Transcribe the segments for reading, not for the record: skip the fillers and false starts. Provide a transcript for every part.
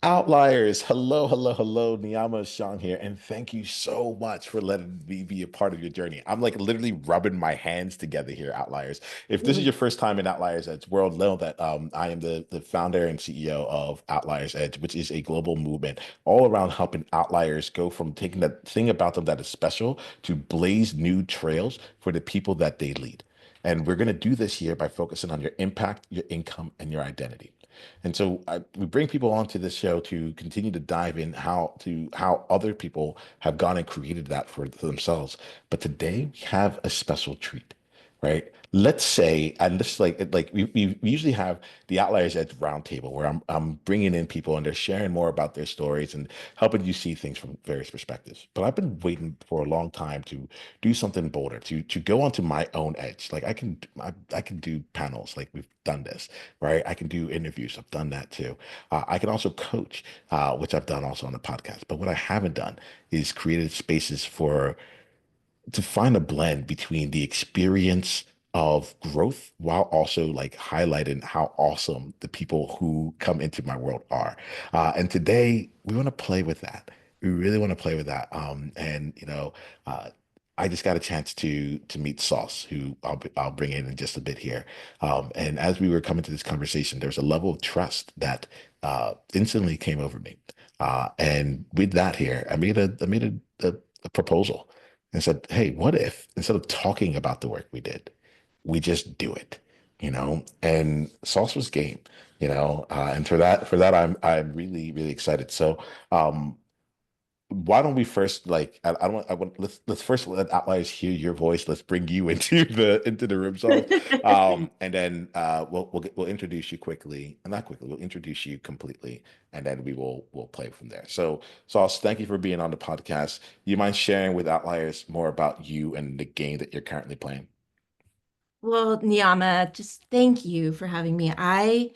Outliers. Hello, hello, hello. Niiamah Shang here, and thank you so much for letting me be a part of your journey. I'm like literally rubbing my hands together here, Outliers. If this is Mhm. your first time in Outliers Edge World, know that I am the founder and CEO of Outliers Edge, which is a global movement all around helping outliers go from taking that thing about them that is special to blaze new trails for the people that they lead. And we're going to do this here by focusing on your impact, your income, and your identity. And so we bring people onto this show to continue to dive in how other people have gone and created that for themselves. But today we have a special treat, right? Let's say, and this is like we usually have the Outliers at the roundtable where I'm bringing in people and they're sharing more about their stories and helping you see things from various perspectives. But I've been waiting for a long time to do something bolder, to go onto my own edge. Like I can do panels, like we've done this, right? I can do interviews. I've done that too. I can also coach, which I've done also on the podcast. But what I haven't done is created spaces for to find a blend between the experience of growth while also like highlighting how awesome the people who come into my world are. And today we want to play with that. We really want to play with that. Uh, I just got a chance to meet Sauce, who I'll bring in just a bit here. And as we were coming to this conversation, there was a level of trust that instantly came over me. And with that here, I made a proposal and said, "Hey, what if instead of talking about the work we did, we just do it?" And Sauce was game, and for that, I'm really really excited. So, um, why don't we first I don't want I want let's first let Outliers hear your voice. Let's bring you into the room, Sauce, and then we'll introduce you quickly, and not quickly, we'll introduce you completely, and then we'll play from there. So, Sauce, thank you for being on the podcast. You mind sharing with Outliers more about you and the game that you're currently playing? Well, Niiamah, just thank you for having me. I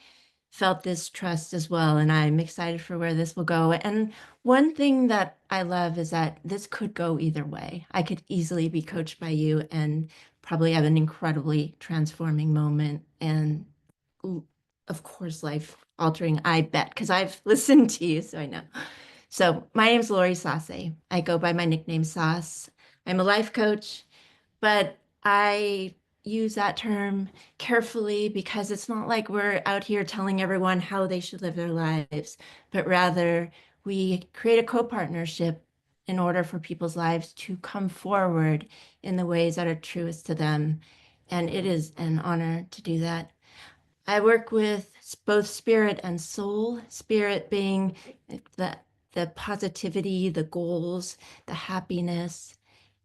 felt this trust as well, and I'm excited for where this will go. And one thing that I love is that this could go either way. I could easily be coached by you and probably have an incredibly transforming moment and, of course, life altering, I bet, because I've listened to you, so I know. So, my name's Lori Sase. I go by my nickname Sauce. I'm a life coach. But I use that term carefully because it's not like we're out here telling everyone how they should live their lives, but rather we create a co-partnership in order for people's lives to come forward in the ways that are truest to them. And it is an honor to do that. I work with both spirit and soul, spirit being the the positivity, the goals, the happiness,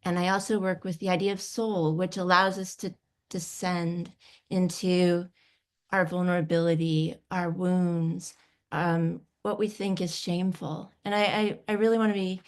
and I also work with the idea of soul, which allows us to descend into our vulnerability, our wounds, what we think is shameful. And I really want to be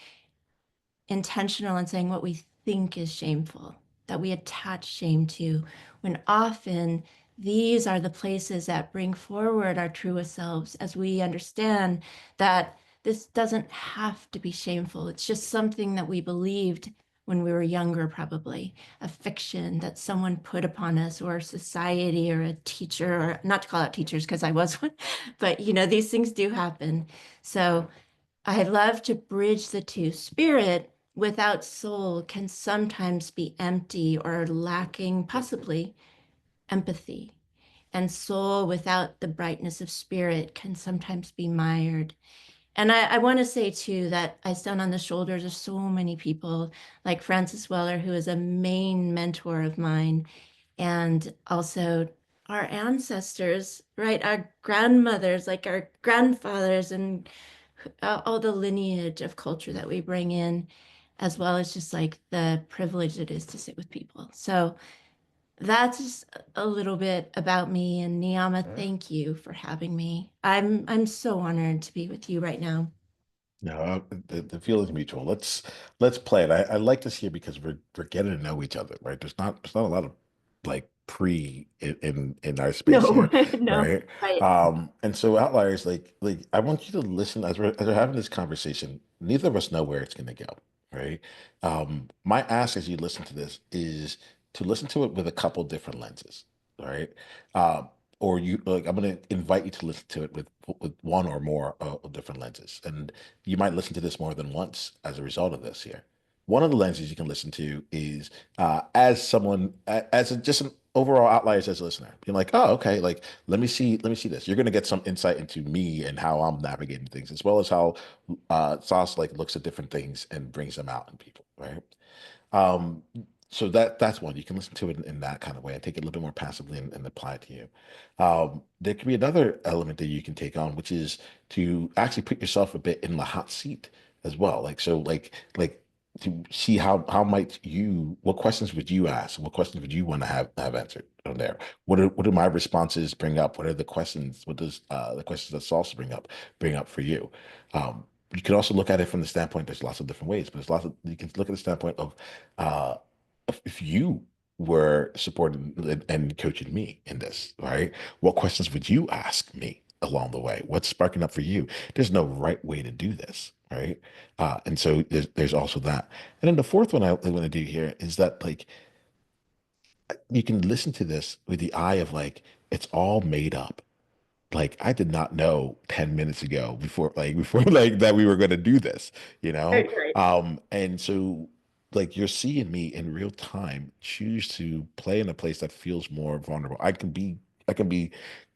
intentional in saying what we think is shameful, that we attach shame to, when often these are the places that bring forward our truest selves as we understand that this doesn't have to be shameful. It's just something that we believed when we were younger, probably a fiction that someone put upon us, or society, or a teacher, or not to call out teachers because I was one, but these things do happen. So I love to bridge the two. Spirit without soul can sometimes be empty or lacking, possibly, empathy. And soul without the brightness of spirit can sometimes be mired. And I want to say too that I stand on the shoulders of so many people, like Francis Weller, who is a main mentor of mine, and also our ancestors, right? Our grandmothers, like our grandfathers, and all the lineage of culture that we bring in, as well as just like the privilege it is to sit with people. So that's just a little bit about me. And Niiamah, thank you for having me. I'm so honored to be with you right now. No, the feeling's mutual. Let's play it. I like this here because we're getting to know each other, right? There's not a lot of like pre in our space No, here, no, right? right. And so Outliers, like I want you to listen as we're having this conversation. Neither of us know where it's going to go, right? My ask as you listen to this is to listen to it with a couple different lenses, all right? or you like I'm going to invite you to listen to it with one or more of different lenses, and you might listen to this more than once as a result of this here. One of the lenses you can listen to is as someone as a, just an overall outliers as a listener. You're like, oh, okay, like let me see this. You're going to get some insight into me and how I'm navigating things, as well as how Sauce like looks at different things and brings them out in people, right? Um, so that's one. You can listen to it in that kind of way and take it a little bit more passively and apply it to you. There could be another element that you can take on, which is to actually put yourself a bit in the hot seat as well. Like so, like to see how might you, what questions would you ask? What questions would you want to have answered on there? What do my responses bring up? What are the questions? What does the questions that Sauce bring up for you? You can also look at it from the standpoint, there's lots of different ways, but there's lots of, you can look at the standpoint of uh, if you were supporting and coaching me in this, right? What questions would you ask me along the way? What's sparking up for you? There's no right way to do this, right? And so there's also that. And then the fourth one I want to do here is that like you can listen to this with the eye of like it's all made up. Like I did not know 10 minutes ago before like that we were going to do this, you know? Right, right. And so like you're seeing me in real time choose to play in a place that feels more vulnerable. I can be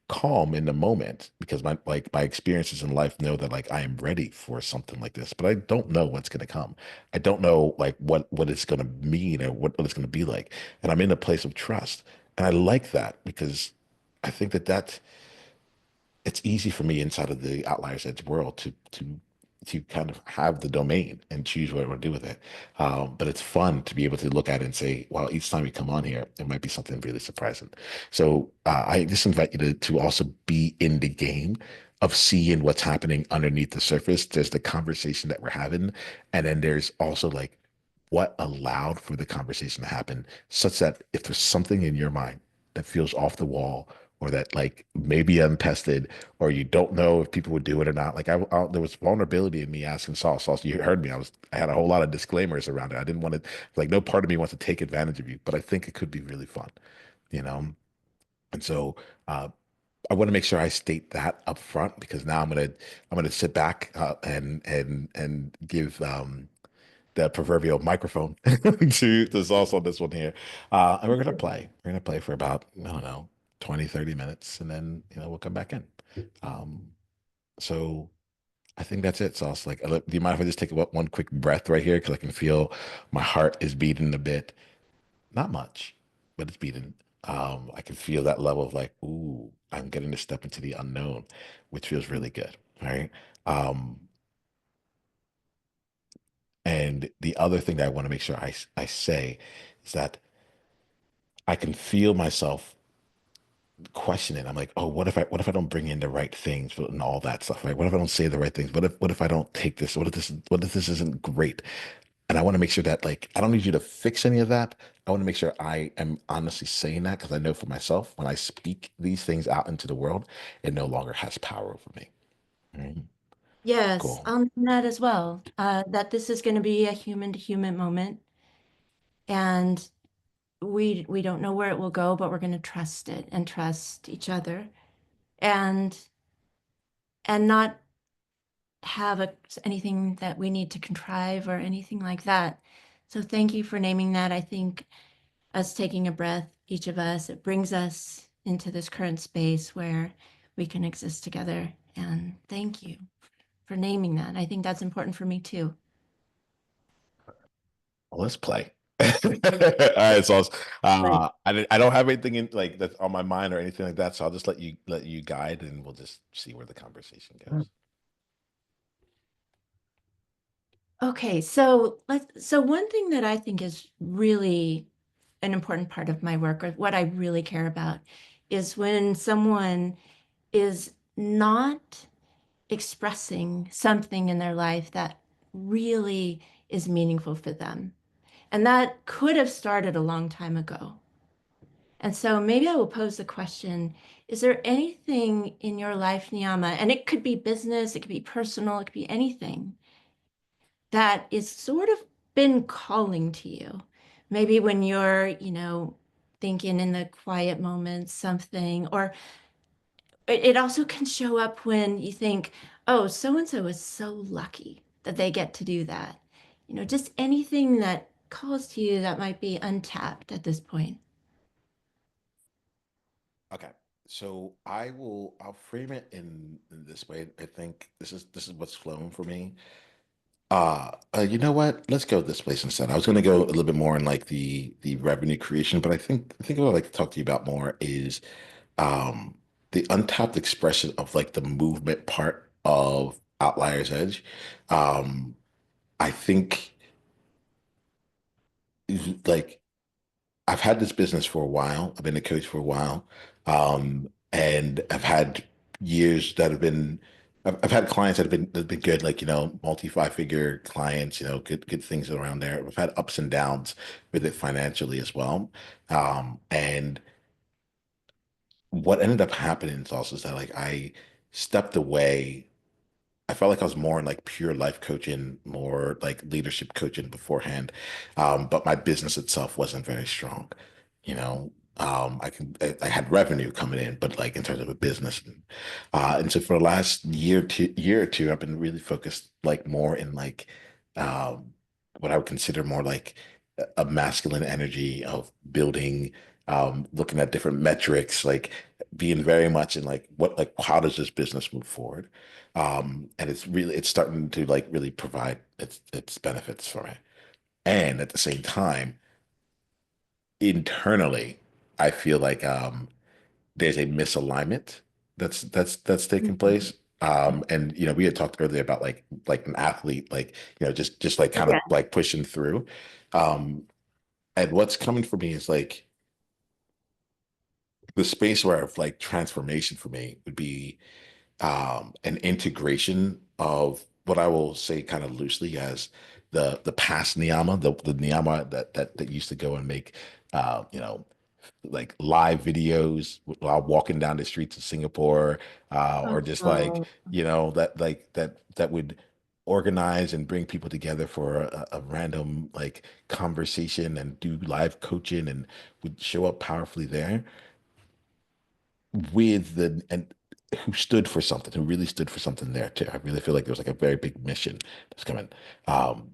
calm in the moment because my experiences in life know that like I am ready for something like this, but I don't know what's going to come. I don't know like what it's going to mean or what it's going to be like. And I'm in a place of trust. And I like that because I think that it's easy for me inside of the Outliers Edge world to kind of have the domain and choose what I want to do with it. But it's fun to be able to look at it and say, well, each time we come on here, it might be something really surprising. So I just invite you to also be in the game of seeing what's happening underneath the surface. There's the conversation that we're having, and then there's also like what allowed for the conversation to happen, such that if there's something in your mind that feels off the wall or that like maybe untested or you don't know if people would do it or not. Like there was vulnerability in me asking Sauce, you heard me. I had a whole lot of disclaimers around it. I didn't want to, like, no part of me wants to take advantage of you, but I think it could be really fun, you know? And so, I want to make sure I state that up front because now I'm gonna sit back and give the proverbial microphone to Sauce on this one here. And we're gonna play. We're gonna play for about, I don't know, 20, 30 minutes, and then we'll come back in. Um, so I think that's it, Sauce. Like, do you mind if I just take one quick breath right here? Because I can feel my heart is beating a bit. Not much, but it's beating. I can feel that level of like, ooh, I'm getting to step into the unknown, which feels really good. All right. Um, and the other thing that I want to make sure I say is that I can feel myself questioning. I'm like, oh, what if I don't bring in the right things and all that stuff, right? What if I don't say the right things? What if I don't take this? What if this isn't great? And I want to make sure that like I don't need you to fix any of that. I want to make sure I am honestly saying that because I know for myself when I speak these things out into the world, it no longer has power over me. Mhm. Yes, Cool. I'll name that as well. That this is going to be a human to human moment, and we don't know where it will go, but we're going to trust it and trust each other, and not have anything that we need to contrive or anything like that. So thank you for naming that. I think us taking a breath, each of us, it brings us into this current space where we can exist together. And thank you for naming that. I think that's important for me too. Well, let's play. All right, so Right. I don't have anything in like that's on my mind or anything like that, so I'll just let you guide, and we'll just see where the conversation goes. Okay, so one thing that I think is really an important part of my work, or what I really care about, is when someone is not expressing something in their life that really is meaningful for them. And that could have started a long time ago. And so maybe I will pose the question, is there anything in your life, Niiamah, and it could be business, it could be personal, it could be anything that is sort of been calling to you? Maybe when you're, thinking in the quiet moments, something, or it also can show up when you think, oh, so and so is so lucky that they get to do that. Just anything that calls to you that might be untapped at this point. Okay. So I'll frame it in this way. I think this is what's flowing for me. You know what? Let's go this place instead. I was going to go a little bit more in like the revenue creation, but I think what I'd like to talk to you about more is um the untapped expression of like the movement part of Outliers Edge. Um, I think like I've had this business for a while. I've been a coach for a while. And I've had years that have been, I've had clients that have been good, like, multi five figure clients, good things around there. I've had ups and downs with it financially as well. And what ended up happening is also is that like I stepped away. I felt like I was more in like pure life coaching, more like leadership coaching beforehand. But my business itself wasn't very strong. You know, I had revenue coming in, but like in terms of a business. And so for the last year or two, I've been really focused like more in like um, what I would consider more like a masculine energy of building, looking at different metrics, like being very much in like like how does this business move forward? And it's starting to like really provide its benefits for me. And at the same time, internally, I feel like there's a misalignment that's taking Mhm. place. And we had talked earlier about like an athlete, like just like kind of Yeah. like pushing through. Um, and what's coming for me is like the space where like transformation for me would be an integration of what I will say kind of loosely as the past Niiamah, the Niiamah that used to go and make uh, you know like live videos while walking down the streets of Singapore, or just like Oh, that would organize and bring people together for a random like conversation and do live coaching and would show up powerfully there with the and who stood for something, who really stood for something there too. I really feel like there was like a very big mission that's coming. Um,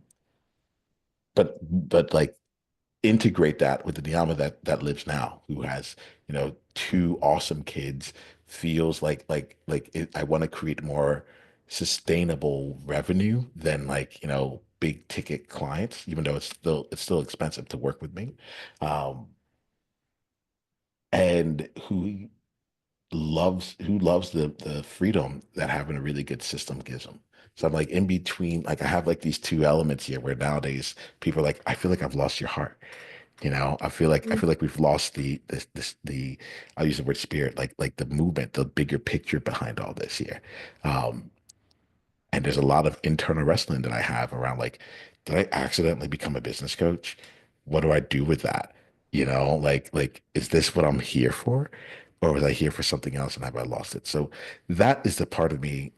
but like integrate that with the Niiamah that lives now, who has, two awesome kids, feels I want to create more sustainable revenue than like, big ticket clients, even though it's still expensive to work with me. Um, and who loves the freedom that having a really good system gives them. So I'm like in between, like I have like these two elements here where nowadays people are like, I feel like I've lost your heart. I feel like we've lost the I'll use the word spirit, like the movement, the bigger picture behind all this here. Um, and there's a lot of internal wrestling that I have around like, did I accidentally become a business coach? What do I do with that? Is this what I'm here for? Or was I here for something else and have I lost it? So that is the part of me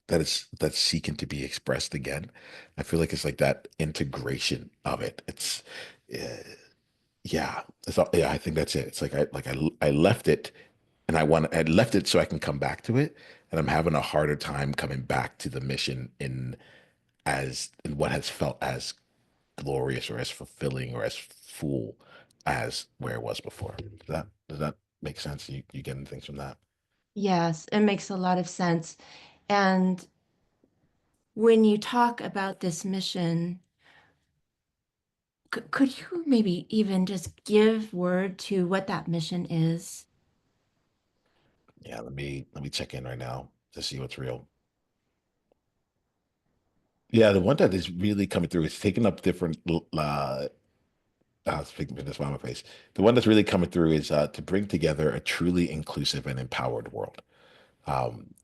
that's seeking to be expressed again. I feel like it's like that integration of it. Uh, yeah, yeah. I think that's it. It's like I left it, and I left it so I can come back to it, and I'm having a harder time coming back to the mission in what has felt as glorious or as fulfilling or as full as where it was before. Does that make sense? You getting things from that? yes, it makes a lot of sense. And when you talk about this mission, could you maybe even just give word to what that mission is? Yeah, let me check in right now to see what's real. Yeah, the one that is really coming through is taking up different speaking of this on my face. The one that's really coming through is to bring together a truly inclusive and empowered world.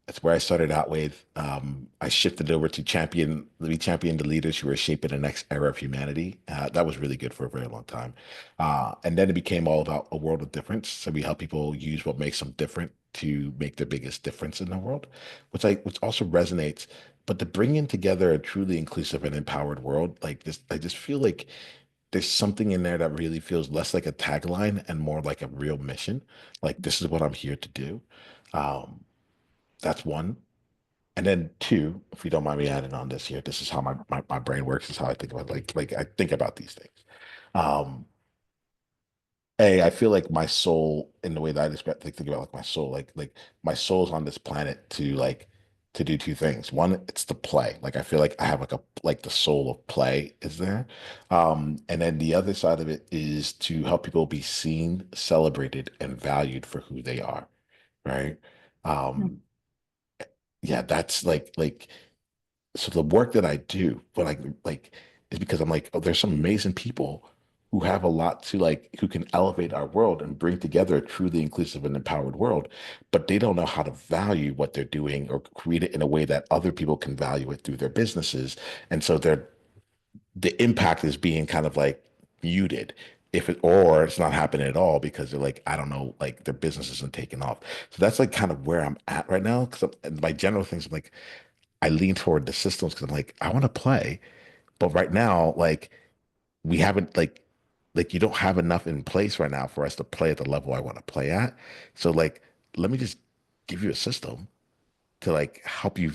That's where I started out with. I shifted over to champion the leaders who are shaping the next era of humanity. That was really good for a very long time. And then it became all about a world of difference. So we help people use what makes them different to make their biggest difference in the world, which also resonates. But to bring in together a truly inclusive and empowered world, like this, I just feel like there's something in there that really feels less like a tagline and more like a real mission. Like this is what I'm here to do. Um, that's one. And then two, if you don't mind me adding on this here, this is how my brain works, is how I think about like I think about these things. Um, I feel like my soul, in the way that I describe, like think about like my soul, like my soul's on this planet to do two things. One, it's to play. Like I feel like I have like the soul of play is there. And then the other side of it is to help people be seen, celebrated, and valued for who they are. Right. Um, yeah, that's like so the work that I do, but like is because I'm like, oh, there's some amazing people who have a lot to like who can elevate our world and bring together a truly inclusive and empowered world, but they don't know how to value what they're doing or create it in a way that other people can value it through their businesses. And so the impact is being kind of like muted. If it or it's not happening at all because they're like, I don't know, like their business isn't taking off. So that's like kind of where I'm at right now. Because my general things, I'm like, I lean toward the systems because I'm like, I want to play, but right now, like we haven't like you don't have enough in place right now for us to play at the level I want to play at. So like, let me just give you a system to like help you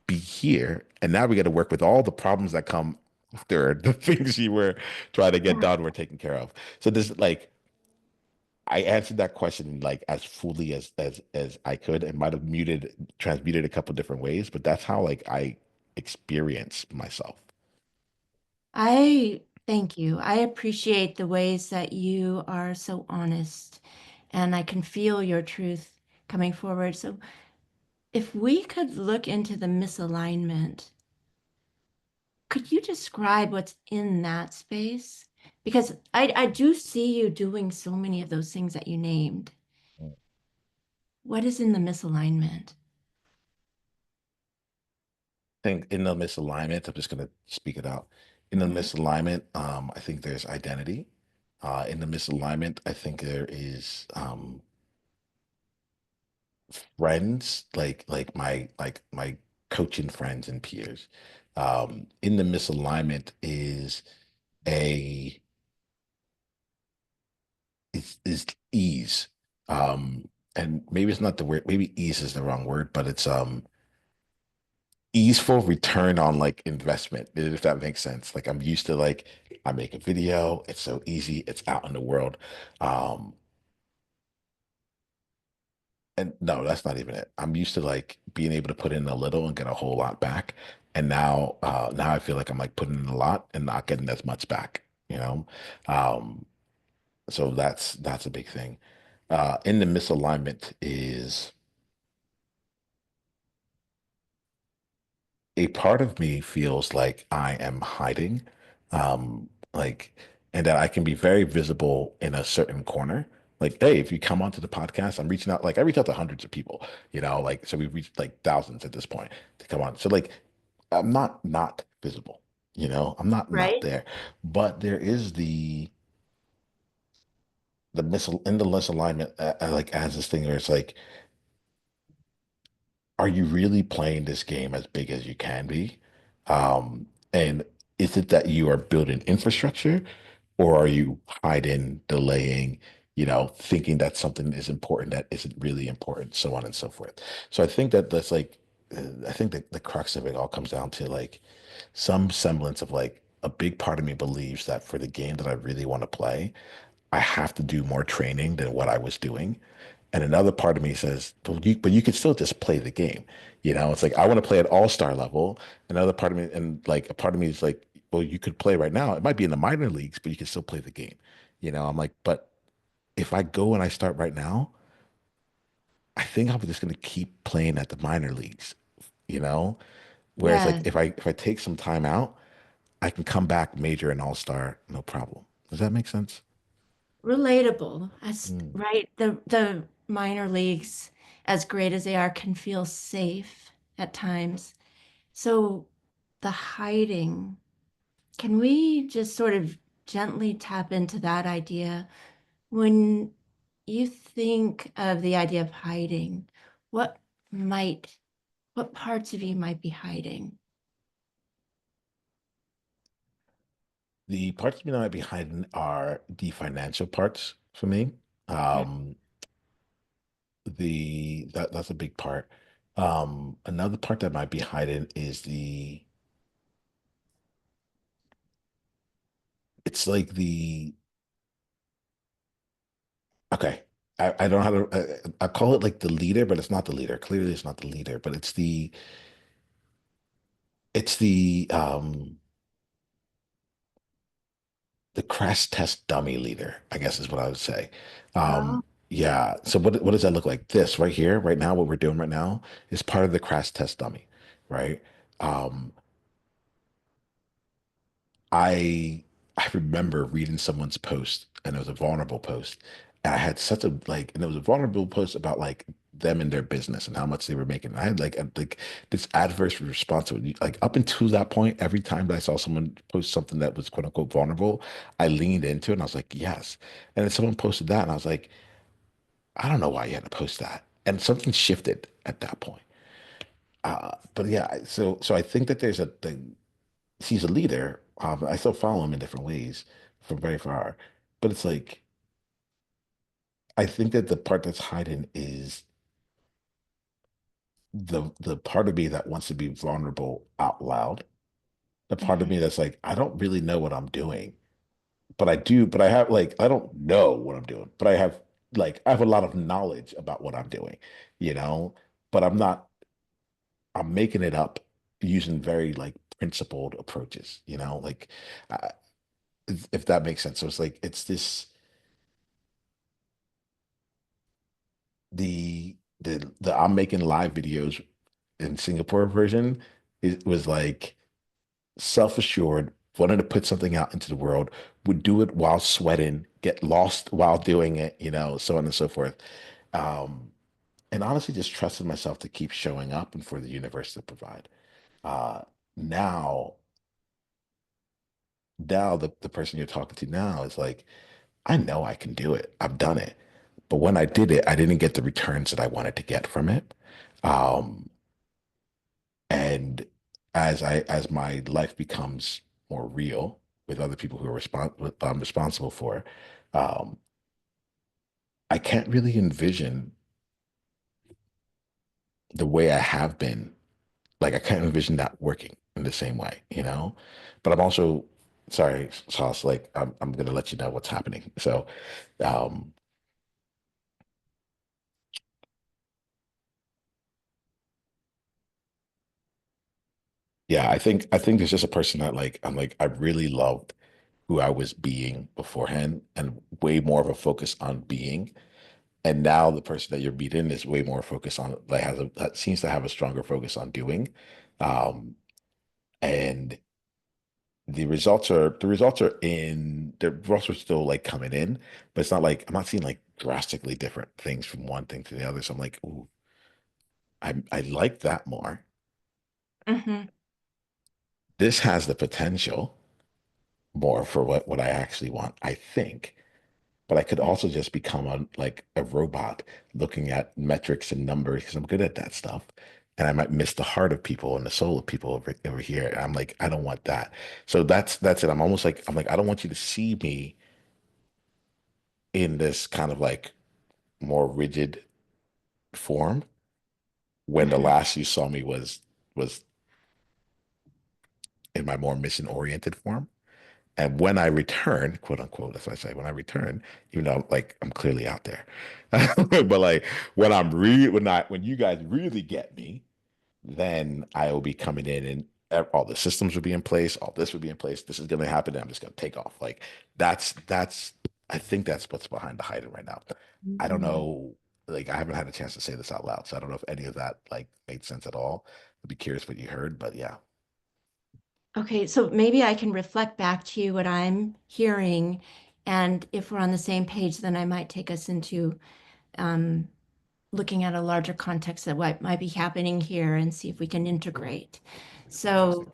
be here. And now we got to work with all the problems that come after the things you were trying to get Yeah. done, we're taken care of. So this like I answered that question like as fully as I could and might have transmuted a couple different ways, but that's how like I experience myself. I thank you. I appreciate the ways that you are so honest, and I can feel your truth coming forward. So, if we could look into the misalignment, could you describe what's in that space? Because I do see you doing so many of those things that you named. What is in the misalignment? Think in the misalignment, I'm just gonna speak it out. In the Mhm. misalignment, I think there's identity. In the misalignment, I think there is friends, like my coaching friends and peers. In the misalignment a is ease. And maybe it's not the word, maybe ease is the wrong word, but it's easeful return on like investment, if that makes sense. Like I'm used to like I make a video, it's so easy, it's out in the world. Um, and no, that's not even it. I'm used to like being able to put in a little and get a whole lot back. And now I feel like I'm like putting in a lot and not getting as much back, you know? Um, so that's a big thing. In the misalignment is a part of me feels like I am hiding, like, and that I can be very visible in a certain corner. Like, hey, if you come onto the podcast, I'm reaching out, like, I reach out to hundreds of people, like, so we've reached like thousands at this point to come on. So, like, I'm not visible, I'm not Right? there, but there is the in the misalignment, like, as this thing where it's like, are you really playing this game as big as you can be? And is it that you are building infrastructure or are you hiding, delaying, thinking that something is important that isn't really important, so on and so forth. So I think that that's like, I think that the crux of it all comes down to like some semblance of like a big part of me believes that for the game that I really want to play, I have to do more training than what I was doing. And another part of me says, but you could still just play the game. It's like I want to play at all-star level. Another part of me, and like a part of me is like, well, you could play right now. It might be in the minor leagues, but you can still play the game. I'm like, but if I go and I start right now, I think I'm just gonna keep playing at the minor leagues, you know? Whereas like Yes. if I take some time out, I can come back major and all-star, no problem. Does that make sense? Relatable. As Mm. right, the minor leagues, as great as they are, can feel safe at times. So the hiding, can we just sort of gently tap into that idea? When you think of the idea of hiding, what might, what parts of you might be hiding? The parts that might be hiding are the financial parts for me. Um, that's a big part. Another part that might be hiding is it's like the okay. I don't know how to I call it like the leader, but it's not the leader. Clearly it's not the leader, but it's the crash test dummy leader, I guess is what I would say. Oh, Yeah. So what does that look like? This right here, right now, what we're doing right now is part of the crash test dummy, right? Um, I remember reading someone's post and it was a vulnerable post. And I had such a like, and it was a vulnerable post about like them and their business and how much they were making. And I had like this adverse response to it. Like up until that point, every time that I saw someone post something that was quote unquote vulnerable, I leaned into it and I was like, yes. And then someone posted that and I was like, I don't know why you had to post that. And something shifted at that point. But yeah, so I think that there's a thing. He's a leader. I still follow him in different ways from very far. But it's like I think that the part that's hiding is the part of me that wants to be vulnerable out loud. The part of mhm, me that's like, I don't really know what I'm doing, but I do, but I have like I don't know what I'm doing, but I have a lot of knowledge about what I'm doing, you know, but I'm making it up using very like principled approaches, like I, if that makes sense. So it's like it's this the I'm making live videos in Singapore version, it was like self-assured, wanted to put something out into the world, would do it while sweating, get lost while doing it, so on and so forth. Um, and honestly, just trusted myself to keep showing up and for the universe to provide. Uh, now, now the person you're talking to now is like, I know I can do it. I've done it. But when I did it, I didn't get the returns that I wanted to get from it. Um, And as my life becomes more real with other people who are I'm responsible for, um, I can't really envision the way I have been. Like I can't envision that working in the same way. But I'm also sorry, Sauce. Like I'm gonna let you know what's happening. So, um, yeah, I think there's just a person that like I'm like I really loved who I was being beforehand, and way more of a focus on being. And now the person that you're meeting is way more focused on, like that seems to have a stronger focus on doing. Um, and the results are still like coming in, but it's not like I'm not seeing like drastically different things from one thing to the other. So I'm like, ooh, I like that more. mhm, This has the potential more for what I actually want, I think. But I could mhm. also just become like a robot looking at metrics and numbers because I'm good at that stuff. And I might miss the heart of people and the soul of people over here. And I'm like, I don't want that. So that's it. I'm like, I don't want you to see me in this kind of like more rigid form when the Mhm. last you saw me was in my more mission oriented form. And when I return, quote unquote, that's what I say, when I return, even though like I'm clearly out there. But like when you guys really get me, then I will be coming in and all the systems will be in place, all this will be in place. This is gonna happen, and I'm just gonna take off. Like that's I think that's what's behind the hiding right now. I don't Mhm. know, like I haven't had a chance to say this out loud, so I don't know if any of that like made sense at all. I'd be curious what you heard, but yeah. Okay, so maybe I can reflect back to you what I'm hearing, and if we're on the same page, then I might take us into um, looking at a larger context of what might be happening here and see if we can integrate. Fantastic. So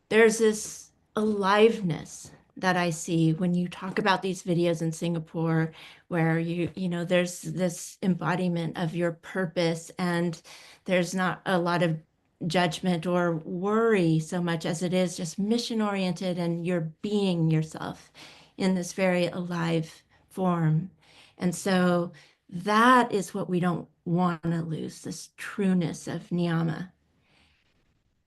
there's this aliveness that I see when you talk about these videos in Singapore, where there's this embodiment of your purpose, and there's not a lot of judgment or worry so much as it is just mission oriented and you're being yourself in this very alive form. And so that is what we don't want to lose, this trueness of Niiamah.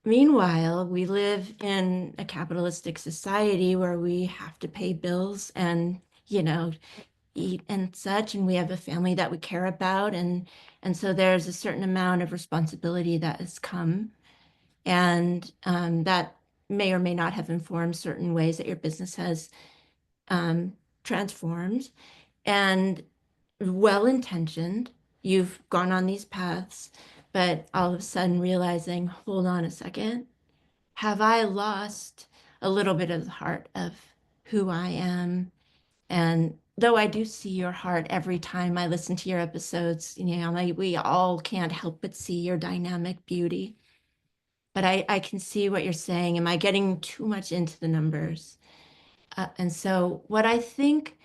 Meanwhile, we live in a capitalistic society where we have to pay bills and, eat and such, and we have a family that we care about, and so there's a certain amount of responsibility that has come, and that may or may not have informed certain ways that your business has um, transformed, and well-intentioned, you've gone on these paths, but all of a sudden realizing, hold on a second, have I lost a little bit of the heart of who I am? And though I do see your heart every time I listen to your episodes, we all can't help but see your dynamic beauty. But I can see what you're saying. Am I getting too much into the numbers? And so what I think,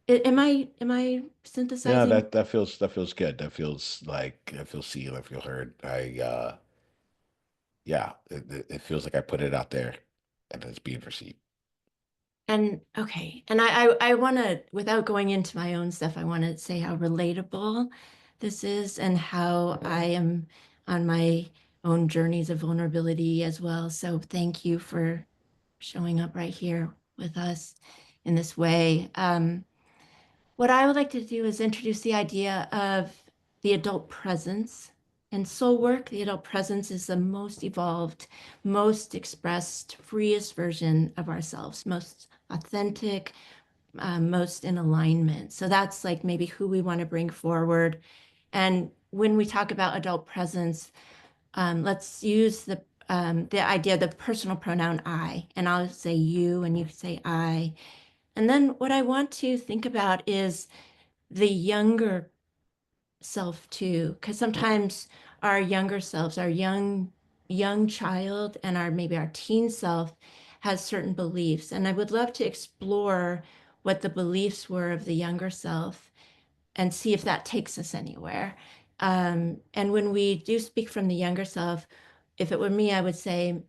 am I Yeah, synthesizing? that feels good. That feels like I feel seen, I feel heard. Yeah, it feels like I put it out there and it's being received. And okay, and I want to, without going into my own stuff, I want to say how relatable this is and how I am on my own journeys of vulnerability as well. So thank you for showing up right here with us in this way. What I would like to do is introduce the idea of the adult presence. In soul work, the adult presence is the most evolved, most expressed, freest version of ourselves, most authentic, most in alignment. So that's like maybe who we want to bring forward. And when we talk about adult presence, let's use the idea, the personal pronoun I, and I'll say you and you say I. And then what I want to think about is the younger self too, because sometimes our younger selves, our young child and our maybe our teen self has certain beliefs. And I would love to explore what the beliefs were of the younger self and see if that takes us anywhere. And when we do speak from the younger self, if it were me, I would say,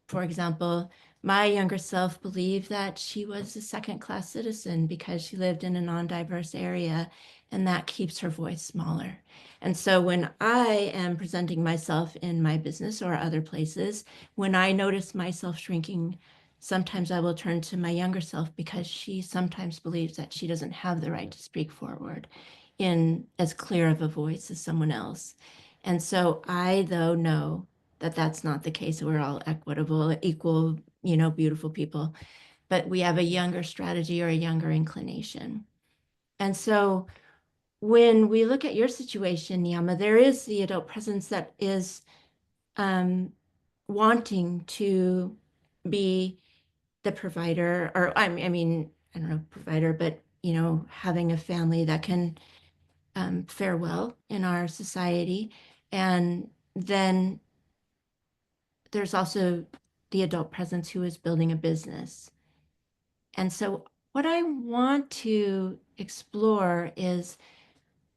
for example, my younger self believed that she was a second class citizen because she lived in a non-diverse area, and that keeps her voice smaller. And so when I am presenting myself in my business or other places, when I notice myself shrinking, sometimes I will turn to my younger self because she sometimes believes that she doesn't have the right to speak forward in as clear of a voice as someone else. And so I, though, know that that's not the case. We're all equitable, equal, beautiful people, but we have a younger strategy or a younger inclination. And so when we look at your situation, Niiamah, there is the adult presence that is um, wanting to be the provider, or I mean, I don't know, provider, but having a family that can fare well in our society. And then there's also the adult presence who is building a business. And so, what I want to explore is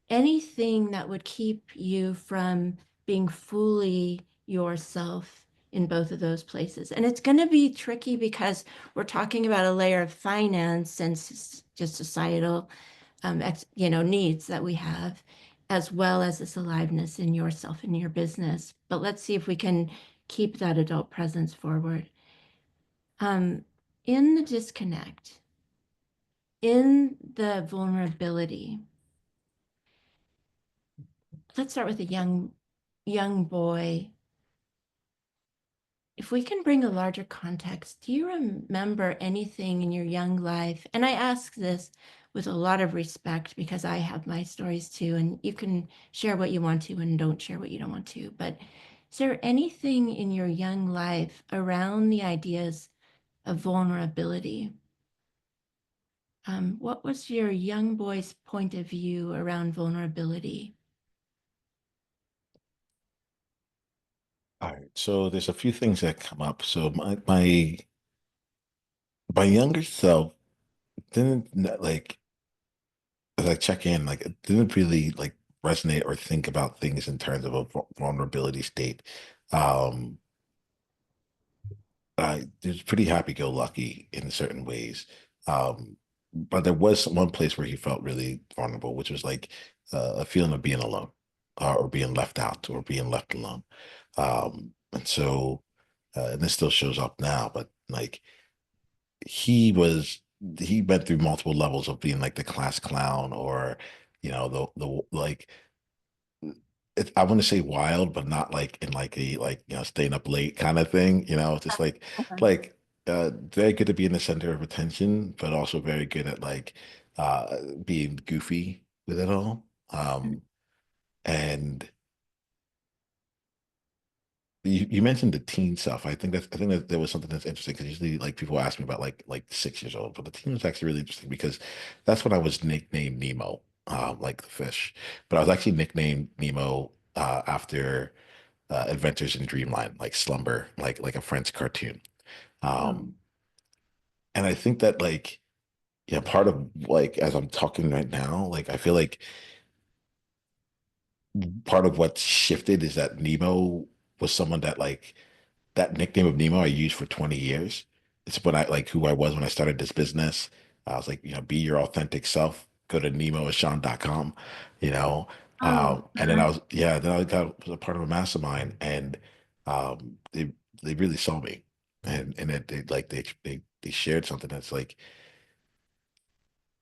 anything that would keep you from being fully yourself in both of those places. And it's going to be tricky because we're talking about a layer of finance and just societal needs that we have, as well as this aliveness in yourself and your business. But let's see if we can keep that adult presence forward. Um, in the disconnect, in the vulnerability, let's start with a young boy. If we can bring a larger context, do you remember anything in your young life? And I ask this with a lot of respect because I have my stories too, and you can share what you want to and don't share what you don't want to. But is there anything in your young life around the ideas of vulnerability? What was your young boy's point of view around vulnerability? All right. So there's a few things that come up. So my younger self didn't as I check in, like it didn't really like resonate or think about things in terms of a vulnerability state. Um, it was pretty happy-go-lucky in certain ways. But there was one place where he felt really vulnerable, which was like a feeling of being alone, or being left out, or being left alone. And so, and this still shows up now, but like he was, he went through multiple levels of being like the class clown, or the like I want to say wild, but not like in like a like staying up late kind of thing. It's just like very good to be in the center of attention, but also very good at like being goofy with it all. And you mentioned the teen stuff. I think that there was something that's interesting, because usually like people ask me about like 6 years old, but the teen was actually really interesting because that's when I was nicknamed Nemo, like the fish. But I was actually nicknamed Nemo after Adventures in Dreamland, like Slumber, like a French cartoon. Oh, Um, and I think that like yeah, part of like as I'm talking right now, like I feel like part of what shifted is that Nemo was someone that like that nickname of Nemo I used for 20 years. It's when I like who I was when I started this business. I was like, be your authentic self. Go to nemoashawn.com, you know. oh, And then I was, yeah, then I got was a part of a mastermind, and they really saw me, and they shared something that's like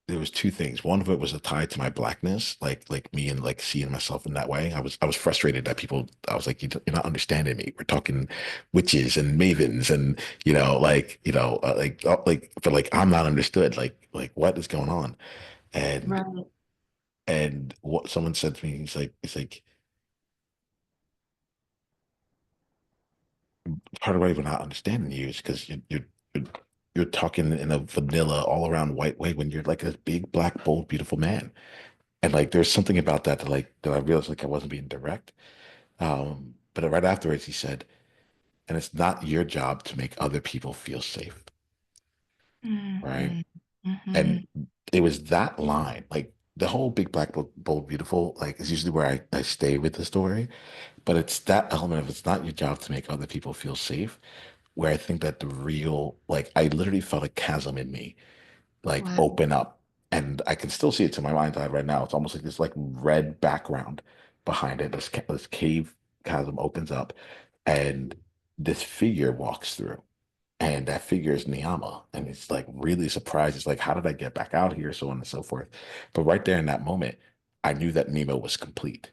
there was two things. One of it was a tie to my blackness, like me and like seeing myself in that way. I was frustrated that people. I was like, you're not understanding me. We're talking witches and mavens, and but like I'm not understood. Like what is going on? And right. and what someone said to me, it's like part of why we're not understanding you is because you're you're talking in a vanilla all around white way when you're like a big black bold beautiful man. And like there's something about that that I realized like I wasn't being direct. But right afterwards he said, and it's not your job to make other people feel safe, right? Mm-hmm. Mm-hmm. And it was that line, like the whole big black book, bold, beautiful, like is usually where I stay with the story. But it's that element of it's not your job to make other people feel safe, where I think that the real, like I literally felt a chasm in me like Wow. open up, and I can still see it to my mind's eye right now. It's almost like this like red background behind it. This cave chasm opens up, and this figure walks through, and that figure is Niiamah, and it's like really surprised. It's like, how did I get back out here? So on and so forth. But right there in that moment, I knew that Nemo was complete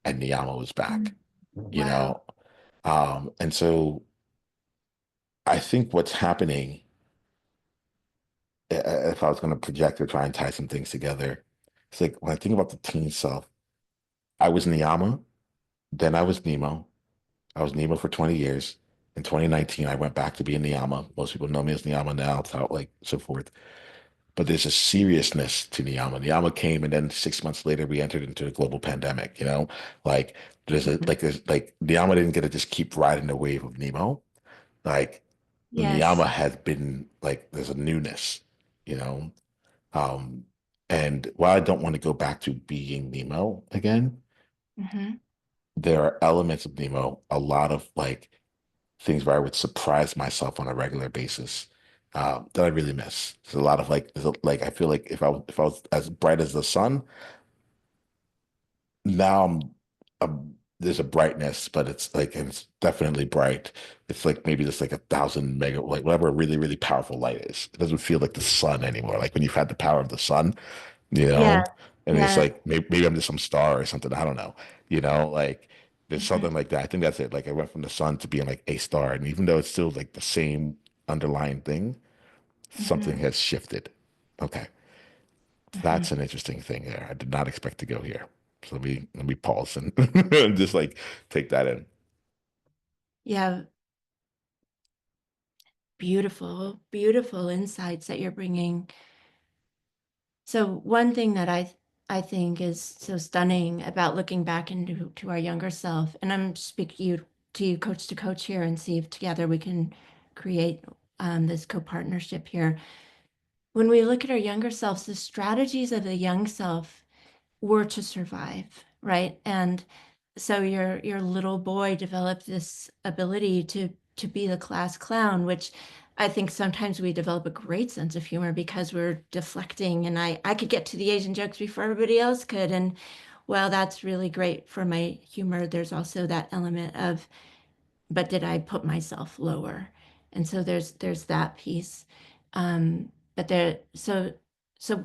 and Niiamah was back. Mm. You Wow. know, and so I think what's happening, if I was going to project or try and tie some things together, it's like when I think about the teen self, I was Niiamah, then I was Nemo. I was Nemo for 20 years. In 2019, I went back to being Niiamah. Most people know me as Niiamah now, it's out like so forth. But there's a seriousness to Niiamah. Niiamah came, and then 6 months later, we entered into a global pandemic. Like Mhm. there's like Niiamah didn't get to just keep riding the wave of Nemo. Like Yes. Niiamah has been like there's a newness, you know. Um, and while I don't want to go back to being Nemo again, Mm-hmm. there are elements of Nemo, a lot of like things where I would surprise myself on a regular basis, that I really miss. There's a lot of like, like I feel like if I was as bright as the sun, now there's a brightness, but it's like and it's definitely bright. It's like maybe just like 1,000 mega, like whatever a really really powerful light is. It doesn't feel like the sun anymore. Like when you've had the power of the sun, you Yeah. know, and it's Yeah. like maybe I'm just some star or something. I don't know, like there's Mhm. something like that. I think that's it. Like I went from the sun to being like a star, and even though it's still like the same underlying thing, something Mhm. has shifted. Okay, Mhm. that's an interesting thing there. I did not expect to go here. So let me pause and just like take that in. Yeah. Beautiful, beautiful insights that you're bringing. So one thing that I think is so stunning about looking back into to our younger self, and I'm speaking to you coach to coach here and see if together we can create this co-partnership here. When we look at our younger selves, the strategies of the young self were to survive, right? And so your little boy developed this ability to be the class clown, which I think sometimes we develop a great sense of humor because we're deflecting, and I could get to the Asian jokes before everybody else could. And well, that's really great for my humor. There's also that element of, but did I put myself lower? And so there's that piece. But there, so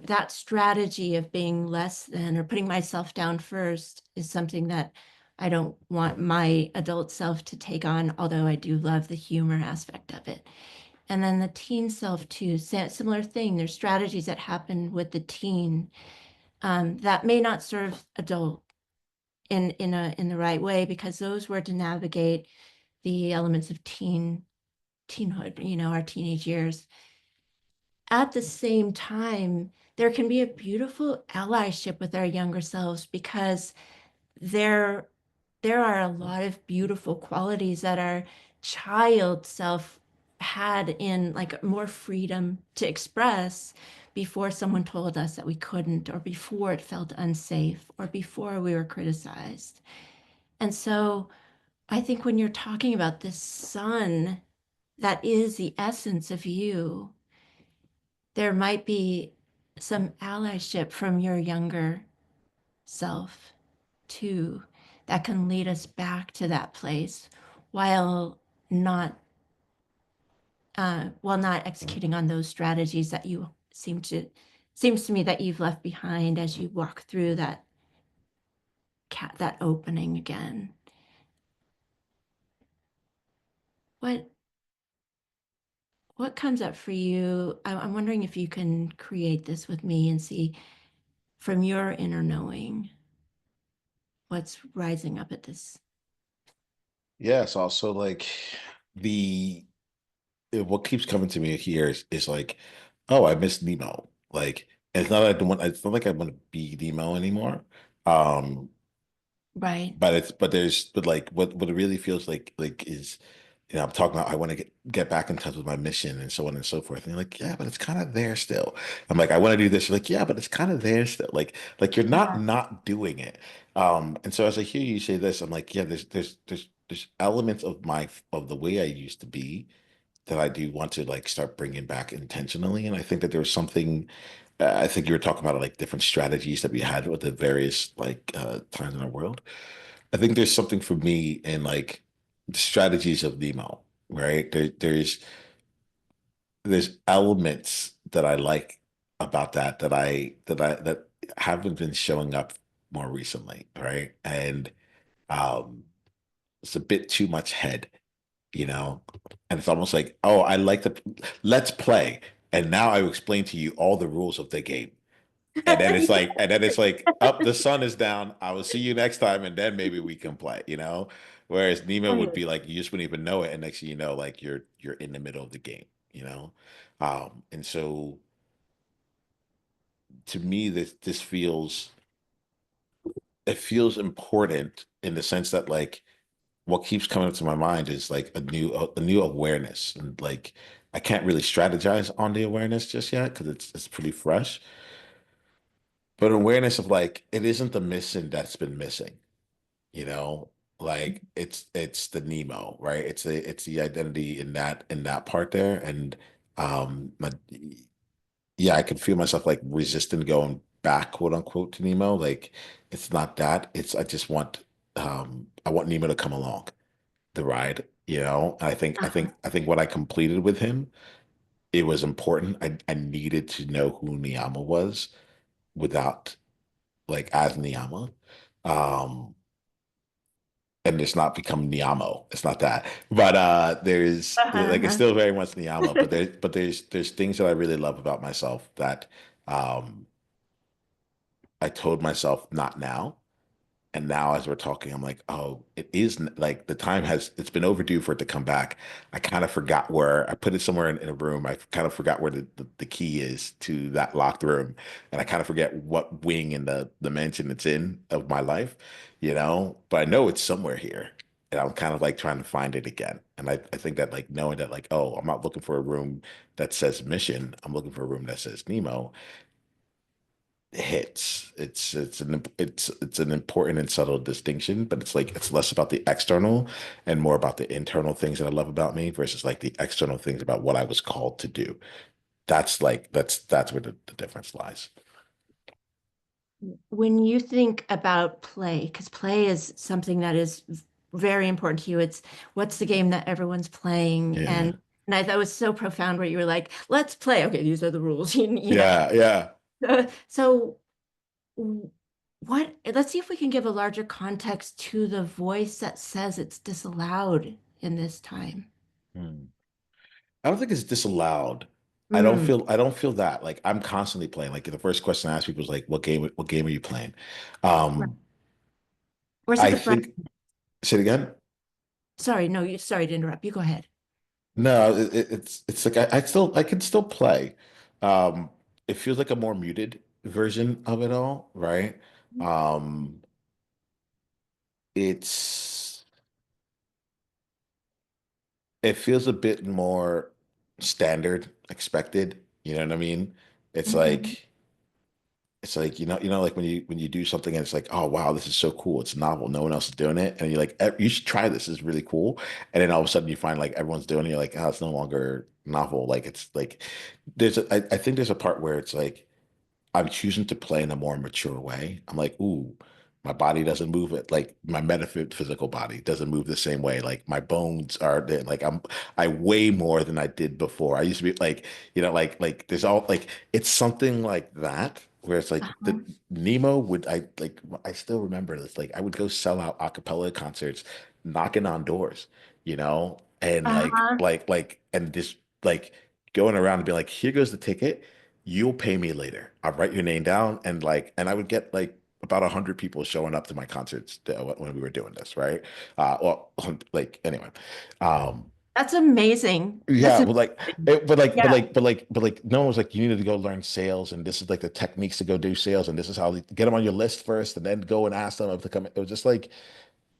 that strategy of being less than or putting myself down first is something that I don't want my adult self to take on, although I do love the humor aspect of it. And then the teen self too, similar thing. There's strategies that happen with the teen that may not serve adult in the right way because those were to navigate the elements of teenhood, our teenage years. At the same time, there can be a beautiful allyship with our younger selves because there there are a lot of beautiful qualities that our child self had in like more freedom to express before someone told us that we couldn't, or before it felt unsafe, or before we were criticized. And so I think when you're talking about this sun that is the essence of you, there might be some allyship from your younger self too that can lead us back to that place while not while not executing on those strategies that you seems to me that you've left behind as you walk through that opening again. What what comes up for you? I'm wondering if you can create this with me and see from your inner knowing what's rising up at this. Yes, also like the what keeps coming to me here is like, oh, I miss Nemo. Like it's not like I don't want it's not like I want to be Nemo anymore. Um, Right. but like what it really feels like is I'm talking about I want to get back in touch with my mission and so on and so forth. And you're like, yeah, but it's kind of there still. I'm like, I want to do this. You're like, yeah, but it's kind of there still. Like you're Yeah. not doing it. And so as I hear you say this, I'm like, yeah, there's elements of of the way I used to be that I do want to like start bringing back intentionally. And I think that there was something, I think you were talking about like different strategies that we had with the various like times in our world. I think there's something for me in like the strategies of Nemo, right? There's elements that I like about that haven't been showing up more recently, right? And um it's a bit too much head, you know? And it's almost like, oh, I like the let's play. And now I will explain to you all the rules of the game. And then it's like, up, the sun is down. I will see you next time, and then maybe we can play, you know? Whereas Nemo would Right. be like, you just wouldn't even know it, and next thing you know, like you're in the middle of the game, you know? And so to me, this feels it feels important in the sense that like what keeps coming to my mind is like a new awareness, and like I can't really strategize on the awareness just yet because it's pretty fresh, but awareness of like it isn't the missing that's been missing, you know, like it's the Nemo, right? It's the identity in that part there, and my, yeah, I can feel myself like resisting going back, quote unquote, to Nemo. Like it's not that. It's I want Nemo to come along the ride, you know. And Uh-huh. I think what I completed with him, it was important. I needed to know who Niiamah was without like as Niiamah. Um and it's not become Niamo. It's not that. But there's like it's Uh-huh. still very much Niamo, but there's things that I really love about myself that um I told myself not now. And now, as we're talking, I'm like, oh, it is like the time it's been overdue for it to come back. I kind of forgot where I put it somewhere in a room. I kind of forgot where the key is to that locked room. And I kind of forget what wing in the mansion it's in of my life, you know, but I know it's somewhere here. And I'm kind of like trying to find it again. And I think that like knowing that like, oh, I'm not looking for a room that says mission. I'm looking for a room that says Nemo hits. It's an important and subtle distinction, but it's like it's less about the external and more about the internal things that I love about me versus like the external things about what I was called to do. That's where the difference lies. When you think about play, because play is something that is very important to you, it's what's the game that everyone's playing, Yeah. and I thought it was so profound where you were like, "Let's play." Okay, these are the rules. You know. Yeah, yeah. So what? Let's see if we can give a larger context to the voice that says it's disallowed in this time. Hmm. I don't think it's disallowed. Mm. I don't feel that. Like I'm constantly playing. Like the first question I ask people is like, what game are you playing? Right. Um, Or is it I the friend? think say it again. Sorry, no, you sorry to interrupt. You go ahead. No, it's like I can still play. Um, it feels like a more muted version of it all, right? Um, it's it feels a bit more standard, expected. You know what I mean? It's Mhm. like it's like like when you do something and it's like, oh wow, this is so cool. It's novel. No one else is doing it, and you're like, You should try this. It's really cool." And then all of a sudden you find like everyone's doing it. You're like, "Oh, it's no longer novel." Like it's like I think there's a part where it's like I'm choosing to play in a more mature way. I'm like, ooh, my body doesn't move it like my metaphysical body doesn't move the same way. Like my bones are like I weigh more than I did before. I used to be like, there's all like it's something like that where it's like the Uh-huh. Nemo would I still remember this. Like I would go sell out a cappella concerts, knocking on doors, and Uh-huh. and just like going around and be like, here goes the ticket, you'll pay me later. I'll write your name down and I would get like about 100 people showing up to my concerts when we were doing this, right? Well, like anyway, um, That's amazing. That's yeah, but like, amazing. Yeah. no one was like, you needed to go learn sales, and this is like the techniques to go do sales, and this is how get them on your list first, and then go and ask them if to come. It was just like,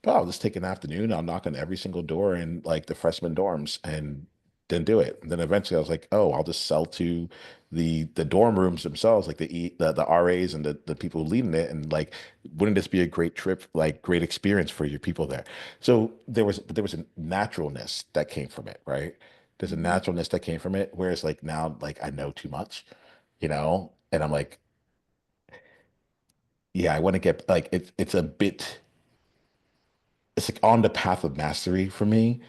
oh, I'll just take an afternoon. I'll knock on every single door in like the freshman dorms and then do it. And then eventually I was like, oh, I'll just sell to the dorm rooms themselves, like the RAs and the people leading it. And like, wouldn't this be a great trip, like great experience for your people there? So there was a naturalness that came from it, right? There's a Mhm. naturalness that came from it. Whereas like now, like I know too much, and I'm like, yeah, I want to get like it's a bit it's like on the path of mastery for me,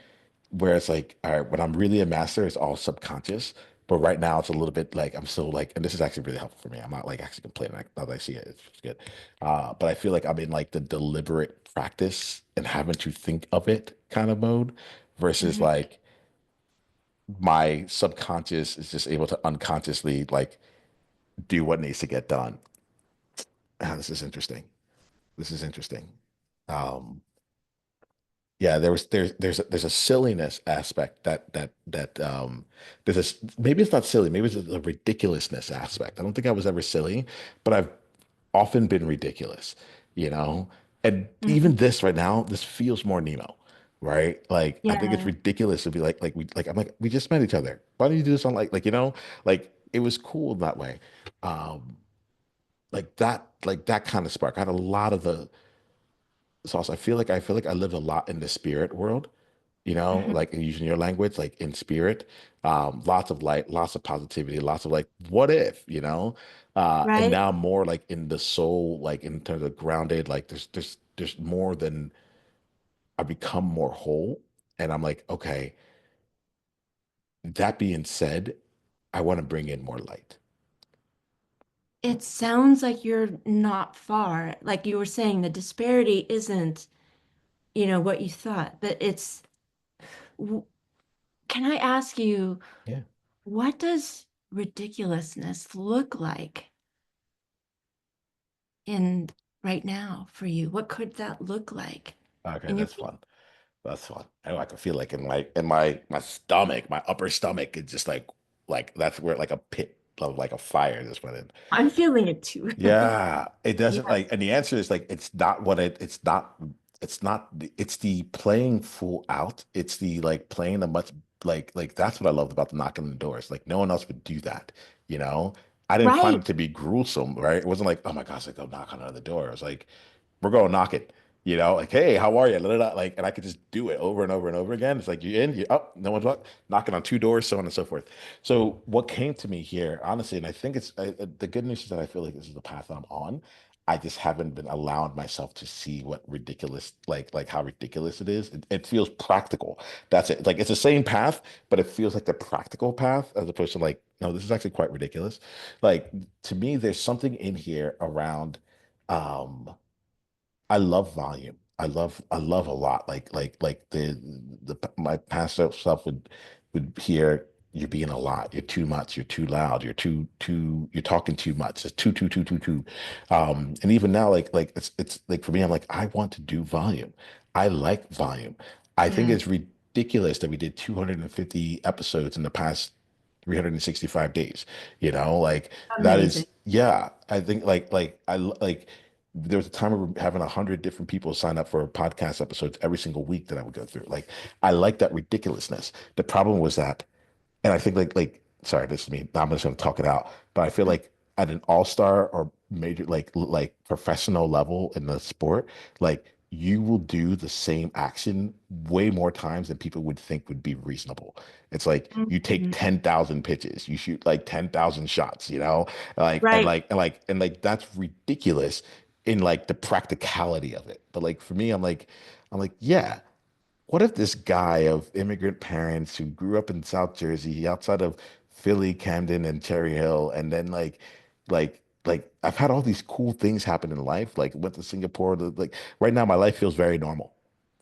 where it's like, all right, when I'm really a master, it's all subconscious. But right now, it's a little bit like I'm still like, and this is actually really helpful for me. I'm not like actually complaining. Like, now that I see it, it's good. But I feel like I'm in like the deliberate practice and having to think of it kind of mode versus Mhm. like my subconscious is just able to unconsciously like do what needs to get done. Ah, this is interesting. This is interesting. Um, Yeah, there's a silliness aspect there's maybe it's not silly, maybe it's a ridiculousness aspect. I don't think I was ever silly, but I've often been ridiculous, you know? And Mhm. even this right now, this feels more Nemo, right? Like I think it's Yeah. ridiculous to be I'm like, we just met each other. Why don't you do this on like it was cool that way. Um like that kind of spark. I had a lot of the sauce. I feel like I live a lot in the spirit world, Mhm. like using your language, like in spirit. Lots of light, lots of positivity, lots of like, what if, and Right? now more like in the soul, like in terms of grounded, like there's more than I become more whole. And I'm like, okay, that being said, I want to bring in more light. It sounds like you're not far. Like you were saying, the disparity isn't, what you thought, but w- can I ask you, Yeah. what does ridiculousness look like in right now for you? What could that look like Okay, in your that's fun. That's fun. I can feel like in my stomach, my upper stomach, it's just like that's where like a pit of like a fire just went in. I'm feeling it too. Yeah, it doesn't Yes. like, and the answer is like it's not what it's not it's the playing full out. It's the like playing a much that's what I loved about the knocking on the doors. Like no one else would do that, you know? I didn't find Right. it to be gruesome, right? It wasn't like, oh my gosh, like go knock on another door. It was like, we're going to knock it, like, hey, how are you? Like, and I could just do it over and over and over again. It's like you in, you up, no one's up, knocking on two doors, so on and so forth. So what came to me here, honestly, and I think the good news is that I feel like this is the path I'm on. I just haven't been allowed myself to see what ridiculous, like how ridiculous it is. It feels practical. That's it. Like it's the same path, but it feels like the practical path as opposed to like, no, this is actually quite ridiculous. Like to me, there's something in here around. Um, I love volume. I love a lot. Like the my past self would hear you're being a lot. You're too much. You're too loud. You're talking too much. It's too. And even now, like it's like for me, I'm like I want to do volume. I like volume. I think Yeah. it's ridiculous that we did 250 episodes in the past 365 days. Like that Amazing. is yeah. I think like there was a time we were having 100 different people sign up for podcast episodes every single week that I would go through. Like, I like that ridiculousness. The problem was that, and I think sorry, this is me. I'm just going to talk it out. But I feel like at an all-star or major, like professional level in the sport, like you will do the same action way more times than people would think would be reasonable. It's like you take Mhm. 10,000 pitches, you shoot like 10,000 shots, like and Right. like and like and like that's ridiculous in like the practicality of it. But like for me, I'm like, yeah. What if this guy of immigrant parents who grew up in South Jersey, outside of Philly, Camden, and Cherry Hill, and then like I've had all these cool things happen in life, like went to Singapore, like right now my life feels very normal,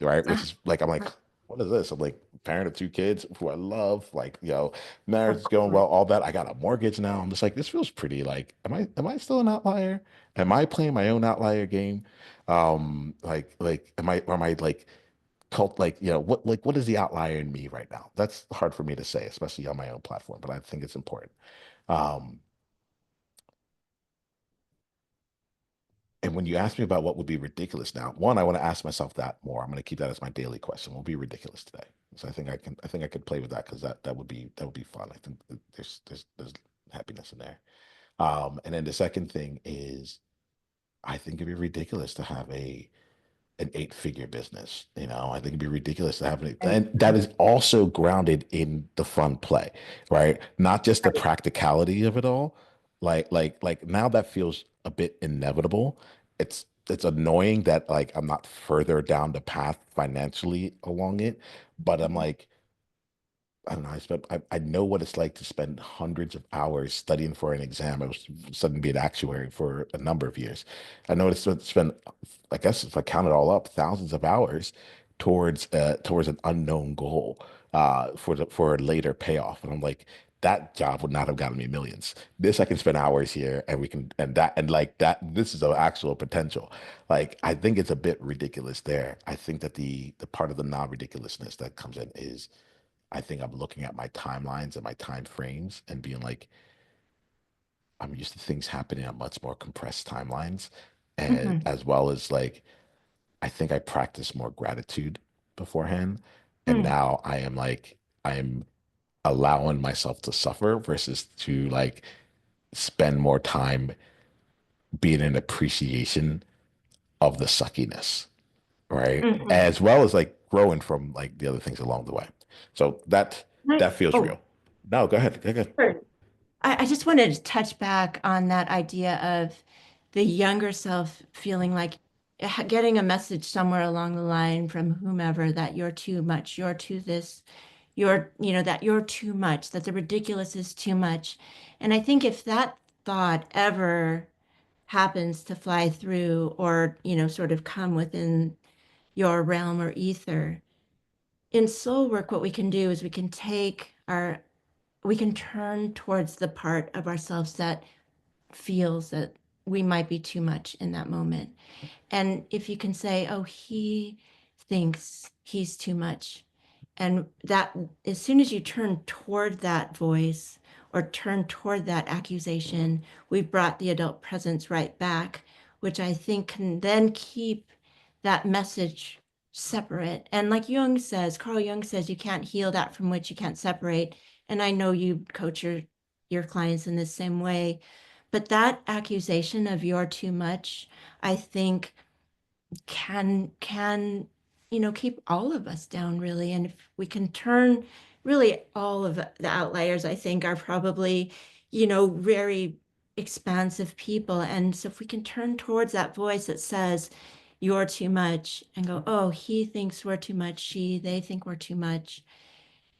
right? Which Uh, is like I'm like, what is this? I'm like parent of two kids who I love, like marriage of is going course. well, all that. I got a mortgage now. I'm just like, this feels pretty. Like, am I still an outlier? Am I playing my own outlier game? Like am I like cult like what is the outlier in me right now? That's hard for me to say, especially on my own platform, but I think it's important. um and when you ask me about what would be ridiculous now, one, I want to ask myself that more. I'm going to keep that as my daily question. What would be ridiculous today? So I think I could play with that because that would be fun. I think that there's happiness in there. And then the second thing is I think it'd be ridiculous to have an eight-figure business. I think it'd be ridiculous to have it. And, And that is also grounded in the fun play, right? Not just the right. practicality of it all. Like now that feels a bit inevitable. It's annoying that like I'm not further down the path financially along it, but I'm like, I don't know. I know what it's like to spend hundreds of hours studying for an exam. I was studying to be an actuary for a number of years. I know it's spend, I guess if I count it all up, thousands of hours towards an unknown goal for a later payoff. And I'm like, that job would not have gotten me millions. This I can spend hours here and we can and like that this is an actual potential. Like I think it's a bit ridiculous there. I think that the part of the non-ridiculousness that comes in is I think I'm looking at my timelines and my time frames and being like, I'm used to things happening on much more compressed timelines. And Mhm. as well as like, I think I practiced more gratitude beforehand. And Mm. now I am allowing myself to suffer versus to like spend more time being in appreciation of the suckiness, right? Mhm. As well as like growing from like the other things along the way. So that Right. feels Oh, real. No, go ahead. Go ahead. sure. I just wanted to touch back on that idea of the younger self feeling like getting a message somewhere along the line from whomever that you're too much, you're too this, that you're too much, that the ridiculous is too much. And I think if that thought ever happens to fly through or, sort of come within your realm or ether, in soul work, what we can do is we can turn towards the part of ourselves that feels that we might be too much in that moment. And if you can say, oh, he thinks he's too much. And that, as soon as you turn toward that voice or turn toward that accusation, we've brought the adult presence right back, which I think can then keep that message separate. And like Carl Jung says, you can't heal that from which you can't separate. And I know you coach your your clients in the same way. But that accusation of you're too much, I think can keep all of us down really. And if we can turn really all of the outliers, I think are probably very expansive people. And so if we can turn towards that voice that says you're too much and go, oh, he thinks we're too much, they think we're too much,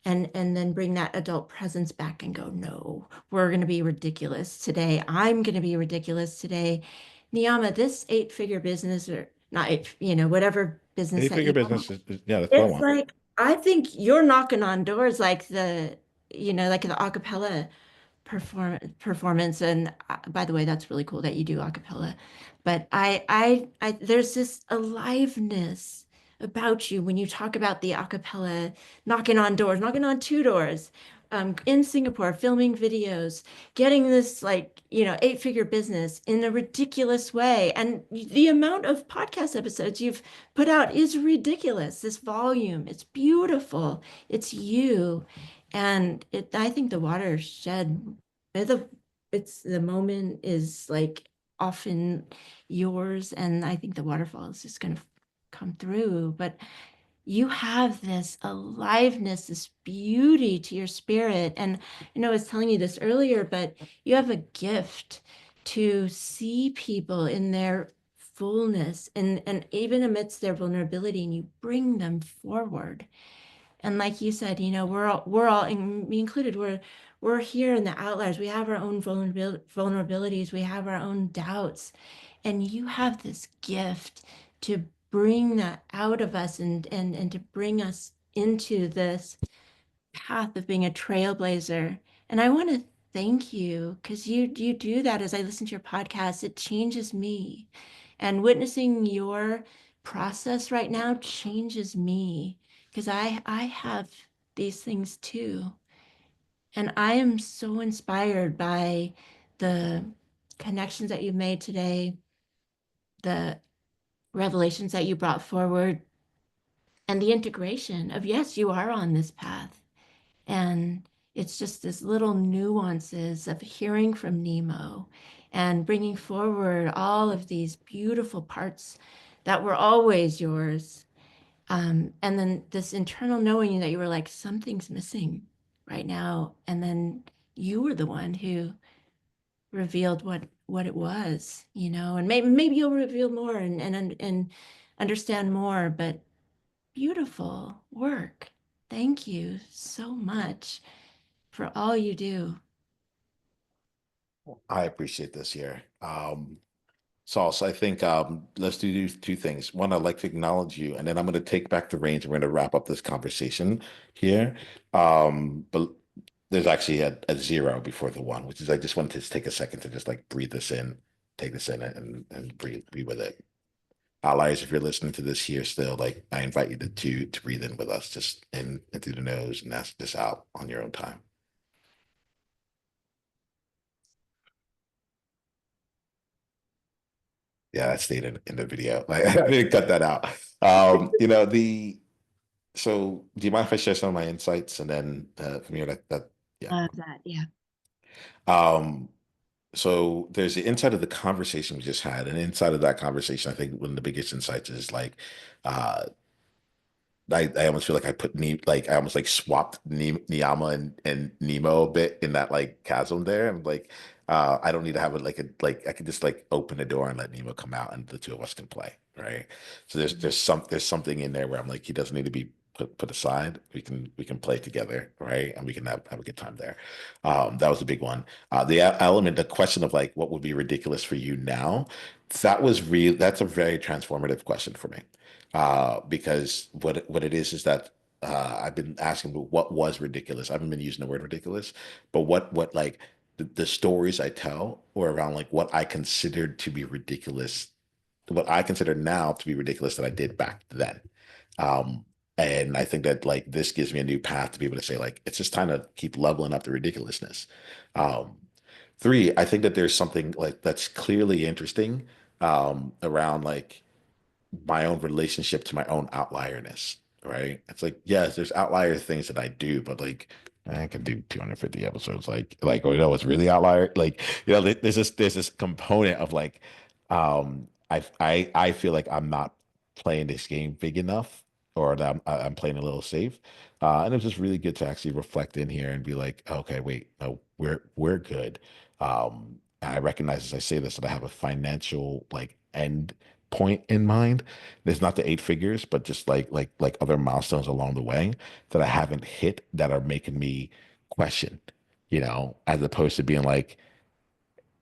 and then bring that adult presence back and go, no, we're going to be ridiculous today. I'm going to be ridiculous today. Niiamah, this eight-figure business, or not eight, whatever business that Eight-figure you have, business yeah, that's what I it's want. like I think you're knocking on doors like like the acapella performance. And by the way, that's really cool that you do a cappella. But there's this aliveness about you when you talk about the a cappella, knocking on doors, knocking on two doors, in Singapore, filming videos, getting this like, eight-figure business in a ridiculous way. And the amount of podcast episodes you've put out is ridiculous. This volume, it's beautiful. It's you. And I think the watershed, the the moment is like often yours, and I think the waterfall is just going to come through. But you have this aliveness, this beauty to your spirit. And I was telling you this earlier, but you have a gift to see people in their fullness and even amidst their vulnerability, and you bring them forward. And like you said, we're all, and me included, we're here in the outliers. We have our own vulnerabilities. We have our own doubts. And you have this gift to bring that out of us and to bring us into this path of being a trailblazer. And I want to thank you because you do that. As I listen to your podcast, it changes me. And witnessing your process right now changes me because I have these things too. And I am so inspired by the connections that you've made today, the revelations that you brought forward, and the integration of, yes, you are on this path. And it's just this little nuances of hearing from Nemo and bringing forward all of these beautiful parts that were always yours. And then this internal knowing that you were like, something's missing right now. And then you were the one who revealed what it was, and maybe you'll reveal more and understand more, but beautiful work. Thank you so much for all you do. I appreciate this here. Sauce, I think let's do two things. One, I'd like to acknowledge you, and then I'm going to take back the reins. We're going to wrap up this conversation here. But there's actually a zero before the one, which is I just wanted to take a second to just like breathe this in, take this in and breathe with it. Allies, if you're listening to this here still, like I invite you to breathe in with us, just in through the nose, and that's just out on your own time. Yeah, that stayed in the video. Like I didn't cut that out. The so do you mind if I share some of my insights and then from here that yeah. Love that. Yeah. Um so there's the inside of the conversation we just had, and inside of that conversation, I think one of the biggest insights is like uh I almost feel like I almost like swapped Niiamah and Nemo a bit in that like chasm there. And like I don't need to have it like I could just like open the door and let Nemo come out and the two of us can play. Right. So there's something in there where I'm like, he doesn't need to be put aside. We can play together, right? And we can have a good time there. That was a big one. The question of like what would be ridiculous for you now, that's a very transformative question for me because what it is that I've been asking what was ridiculous. I haven't been using the word ridiculous, but what like the stories I tell were around like what I considered to be ridiculous, what I consider now to be ridiculous that I did back then. Um, and I think that like this gives me a new path to be able to say like it's just time to keep leveling up the ridiculousness. Um, Three, I think that there's something like that's clearly interesting around like my own relationship to my own outlierness, right? It's like, yes, there's outlier things that I do, but like I could do 250 episodes. It's really outlier. There's this component of like, I feel like I'm not playing this game big enough, or that I'm playing a little safe. And it was just really good to actually reflect in here and be like, okay, wait, no, we're good. I recognize as I say this that I have a financial like end point in mind. There's not the eight figures, but just like other milestones along the way that I haven't hit that are making me question, as opposed to being like,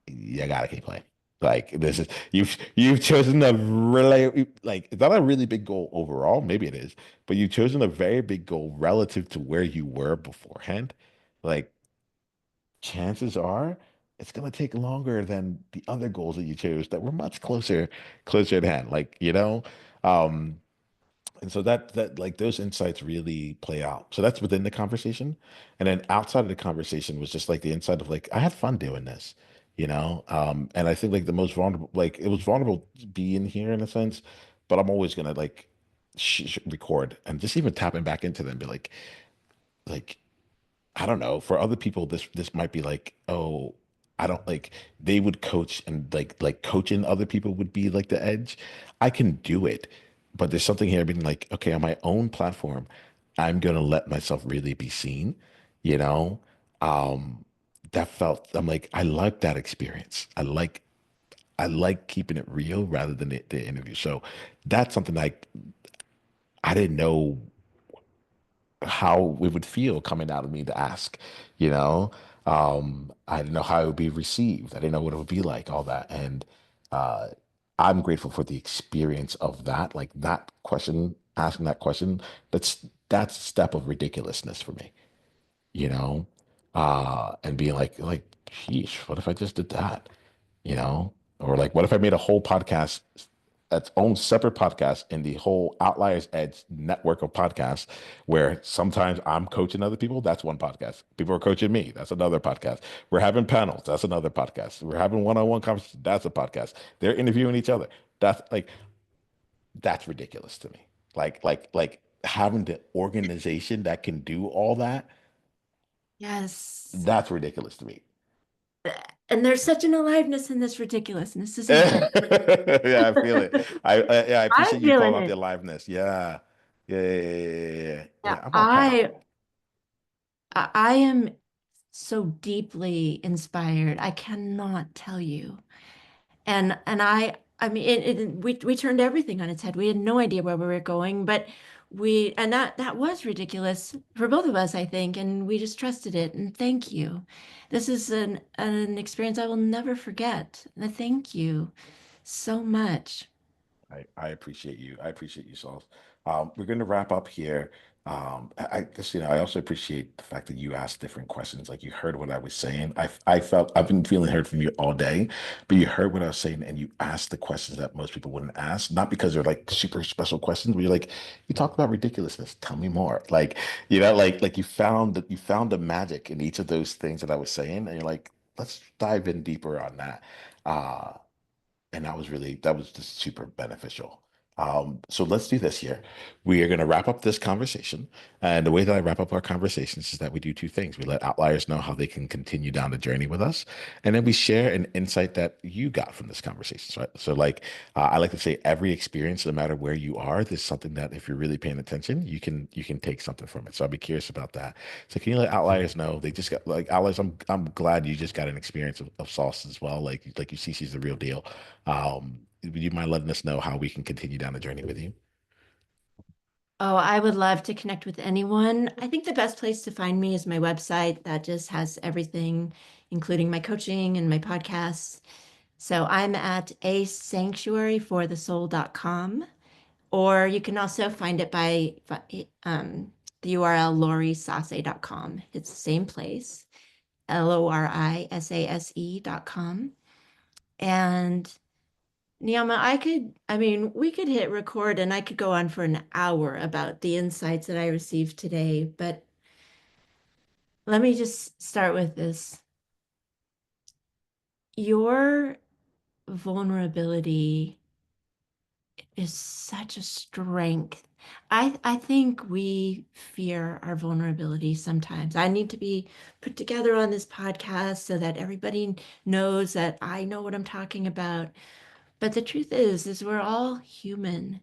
you gotta keep playing. Like this is you've chosen a really like it's not a really big goal overall, maybe it is, but you've chosen a very big goal relative to where you were beforehand. Like chances are it's gonna take longer than the other goals that you chose that were much closer at hand. Um, and so that like those insights really play out. So that's within the conversation. And then outside of the conversation was just like the insight of like, I had fun doing this, and I think like the most vulnerable, like it was vulnerable to be in here in a sense, but I'm always gonna like record and just even tapping back into them, be like, I don't know. For other people, this might be like, oh, I don't like they would coach and like coaching other people would be like the edge. I can do it, but there's something here being like, okay, on my own platform, I'm gonna let myself really be seen, you know? Um, I'm like, I like that experience. I like keeping it real rather than the interview. So that's something like I didn't know how it would feel coming out of me to ask, you know. I didn't know how it would be received. I didn't know what it would be like, all that. And uh, I'm grateful for the experience of that, like that question, asking that question. That's a step of ridiculousness for me, you know, and being like, sheesh, what if I just did that, or like, what if I made a whole podcast, its own separate podcast in the whole Outliers Edge network of podcasts, where sometimes I'm coaching other people. That's one podcast. People are coaching me. That's another podcast. We're having panels. That's another podcast. We're having one-on-one conversations. That's a podcast. They're interviewing each other. That's ridiculous to me. Like having the organization that can do all that, Yes. that's ridiculous to me. And there's such an aliveness in this ridiculousness, isn't there? Yeah, I feel it. Yeah, I I appreciate you feel calling out the it. aliveness. Yeah. Yeah, yeah, yeah, yeah, yeah, yeah. Yeah, Yeah, I'm all proud. I am so deeply inspired. I cannot tell you. And I mean we turned everything on its head. We had no idea where we were going, but we and that was ridiculous for both of us, I think, and we just trusted it. And thank you. This is an experience I will never forget. And thank you so much. I appreciate you. I appreciate you, Sauce. We're going to wrap up here. I guess, I also appreciate the fact that you asked different questions. Like you heard what I was saying. I felt I've been feeling heard from you all day, but you heard what I was saying and you asked the questions that most people wouldn't ask, not because they're like super special questions, but you're like, you talked about ridiculousness. Tell me more. Like you found the magic in each of those things that I was saying, and you're like, let's dive in deeper on that. Uh, and that was just super beneficial. So let's do this here. We are going to wrap up this conversation. And the way that I wrap up our conversations is that we do two things. We let outliers know how they can continue down the journey with us. And then we share an insight that you got from this conversation. Right. So like I like to say every experience, no matter where you are, there's something that if you're really paying attention, you can take something from it. So I'd be curious about that. So can you let outliers know they just got like outliers? I'm glad you just got an experience of sauce as well. Like you see she's the real deal. Would you mind letting us know how we can continue down the journey with you? Oh, I would love to connect with anyone. I think the best place to find me is my website that just has everything, including my coaching and my podcasts. So I'm at a sanctuaryforthesoul.com, or you can also find it by the URL lorisase.com. It's the same place, lorisase.com. And Niiamah, I mean, we could hit record and I could go on for an hour about the insights that I received today, but let me just start with this. Your vulnerability is such a strength. I think we fear our vulnerability sometimes. I need to be put together on this podcast so that everybody knows that I know what I'm talking about. But the truth is we're all human.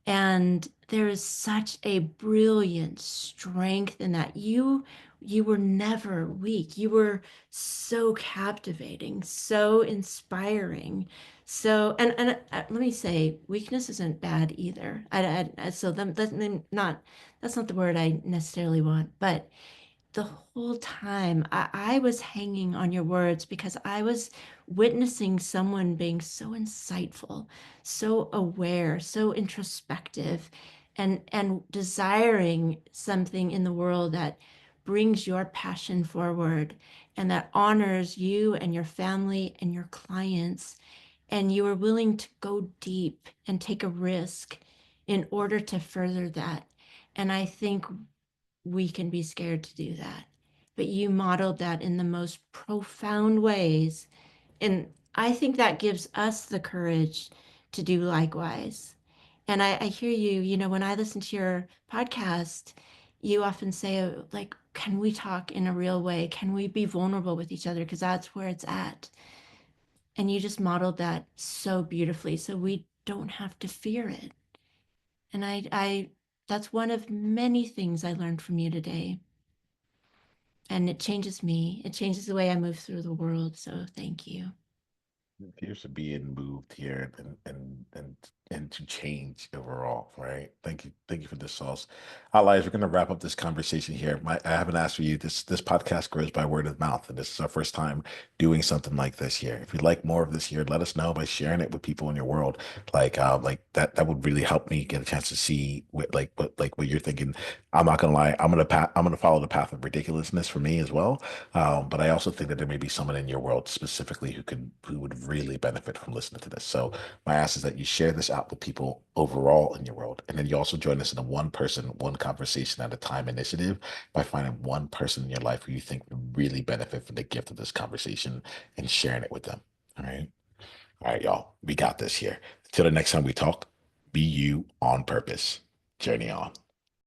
And there is such a brilliant strength in that. You were never weak. You were so captivating, so inspiring. So and let me say, weakness isn't bad either. So that's not the word I necessarily want, but the whole time I was hanging on your words because I was witnessing someone being so insightful, so aware, so introspective, and desiring something in the world that brings your passion forward and that honors you and your family and your clients. And you are willing to go deep and take a risk in order to further that. And I think we can be scared to do that. But you modeled that in the most profound ways. And I think that gives us the courage to do likewise. And I hear you, when I listen to your podcast, you often say, like, can we talk in a real way? Can we be vulnerable with each other? Because that's where it's at. And you just modeled that so beautifully. So we don't have to fear it. And that's one of many things I learned from you today. And it changes me. It changes the way I move through the world. So thank you. Appears to being moved here and to change overall, right? Thank you for this sauce. Allies, we're gonna wrap up this conversation here. I haven't asked for you. This podcast grows by word of mouth, and this is our first time doing something like this here. If you'd like more of this here, let us know by sharing it with people in your world. Like that would really help me get a chance to see what you're thinking. I'm not gonna lie, I'm gonna follow the path of ridiculousness for me as well. But I also think that there may be someone in your world specifically who would really benefit from listening to this. So my ask is that you share this out with people overall in your world, and then you also join us in a one person, one conversation at a time initiative by finding one person in your life who you think would really benefit from the gift of this conversation and sharing it with them. All right, all right, y'all. We got this here. Until the next time we talk, be you on purpose. Journey on.